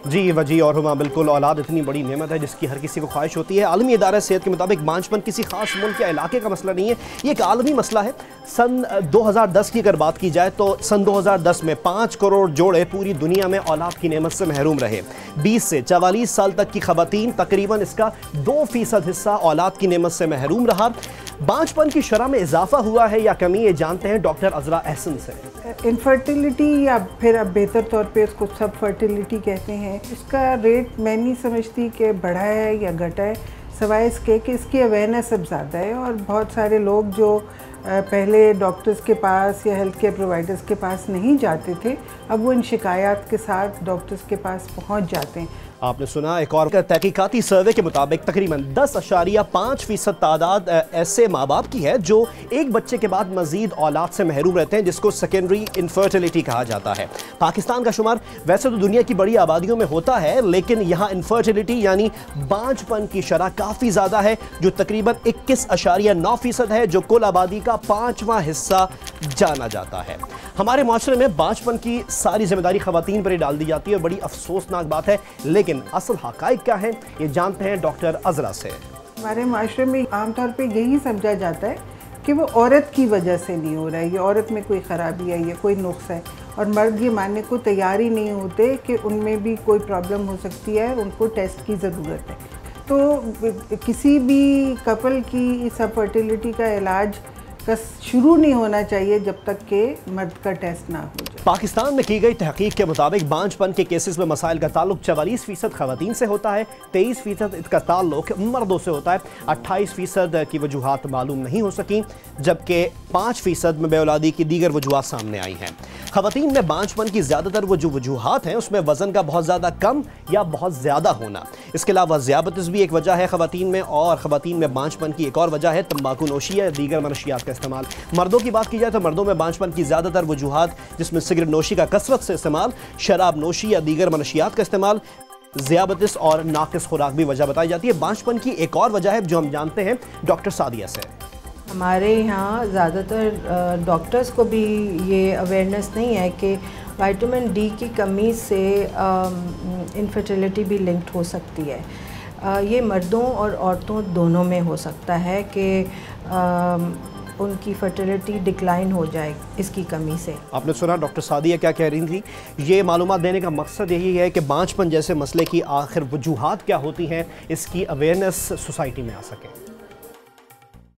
जी वजी और हुमा, बिल्कुल औलाद इतनी बड़ी नेमत है जिसकी हर किसी को ख्वाहिश होती है। आलमी इदारा सेहत के मुताबिक बांझपन किसी खास मुल्क या इलाके का मसला नहीं है, ये एक आलमी मसला है। सन 2010 की अगर बात की जाए तो सन 2010 में 5 करोड़ जोड़े पूरी दुनिया में औलाद की नेमत से महरूम रहे। 20 से 44 साल तक की खवातीन तकरीबन इसका 2% हिस्सा औलाद की नेमत से महरूम रहा। बांझपन की शरह में इजाफा हुआ है या कमी, ये जानते हैं डॉक्टर अजरा एहसन से। इनफर्टिलिटी या फिर अब बेहतर तौर पे उसको सब फर्टिलिटी कहते हैं, इसका रेट मैं नहीं समझती कि बढ़ा है या घटा है, सवाए इसके कि इसकी अवेयरनेस अब ज़्यादा है और बहुत सारे लोग जो पहले डॉक्टर्स के पास या हेल्थ केयर प्रोवाइडर्स के पास नहीं जाते थे, अब वो इन शिकायत के साथ डॉक्टर्स के पास पहुंच जाते हैं। आपने सुना, एक और तहकीकाती सर्वे के मुताबिक तकरीबन 10.5% तादाद ऐसे माँ बाप की है जो एक बच्चे के बाद मजीद औलाद से महरूम रहते हैं, जिसको सेकेंडरी इनफर्टिलिटी कहा जाता है। पाकिस्तान का शुमार वैसे तो दुनिया की बड़ी आबादियों में होता है, लेकिन यहाँ इनफर्टिलिटी यानी बांझपन की शरह काफ़ी ज़्यादा है, जो तकरीबन 21.9% है, जो कुल आबादी का 5वां हिस्सा जाना जाता है। हमारे माशरे में बांझपन की सारी जिम्मेदारी खवातीन पर ही डाल दी जाती है और बड़ी अफसोसनाक बात है, लेकिन असल हकाइक क्या है ये जानते हैं डॉक्टर अजरा से। हमारे माशरे में आमतौर पे यही समझा जाता है कि वो औरत की वजह से नहीं हो रहा है, ये औरत में कोई ख़राबी है या कोई नुक्स है, और मर्द ये मानने को तैयार ही नहीं होते कि उनमें भी कोई प्रॉब्लम हो सकती है, उनको टेस्ट की ज़रूरत है। तो किसी भी कपल की इस फर्टिलिटी का इलाज का शुरू नहीं होना चाहिए जब तक कि मर्द का टेस्ट ना हो जाए। पाकिस्तान में की गई तहकीक के मुताबिक बांझपन के केसेस में मसाइल का ताल्लुक 44% खवातीन से होता है, 23% इसका ताल्लुक मर्दों से होता है, 28% की वजूहात मालूम नहीं हो सकी, जबकि 5% में बेऔलादी की दीगर वजूहात सामने आई हैं। खवातीन में बांझपन की ज़्यादातर जो वजूहात हैं उसमें वज़न का बहुत ज़्यादा कम या बहुत ज़्यादा होना, इसके अलावा ज़ियाबतिस भी एक वजह है खवातीन में, और खवातीन में बांझपन की एक और वजह है तंबाकू नोशी या दीगर मनशियात का इस्तेमाल। मर्दों की बात की जाए तो मर्दों में बांझपन की ज़्यादातर वजूहात, जिसमें सिगरेट नोशी का कसरत से इस्तेमाल, शराब नोशी या दीगर मनशियात का इस्तेमाल, ज़ियाबतिस और नाकिस खुराक भी वजह बताई जाती है। बांझपन की एक और वजह है जो हम जानते हैं डॉक्टर सादिया से। हमारे यहाँ ज़्यादातर डॉक्टर्स को भी ये अवेयरनेस नहीं है कि विटामिन डी की कमी से इनफर्टिलिटी भी लिंक्ड हो सकती है। ये मर्दों और औरतों दोनों में हो सकता है कि उनकी फर्टिलिटी डिक्लाइन हो जाए इसकी कमी से। आपने सुना डॉक्टर सादिया क्या कह रही थी। ये मालूमात देने का मकसद यही है कि बांझपन जैसे मसले की आखिर वजूहात क्या होती हैं, इसकी अवेयरनेस सोसाइटी में आ सके।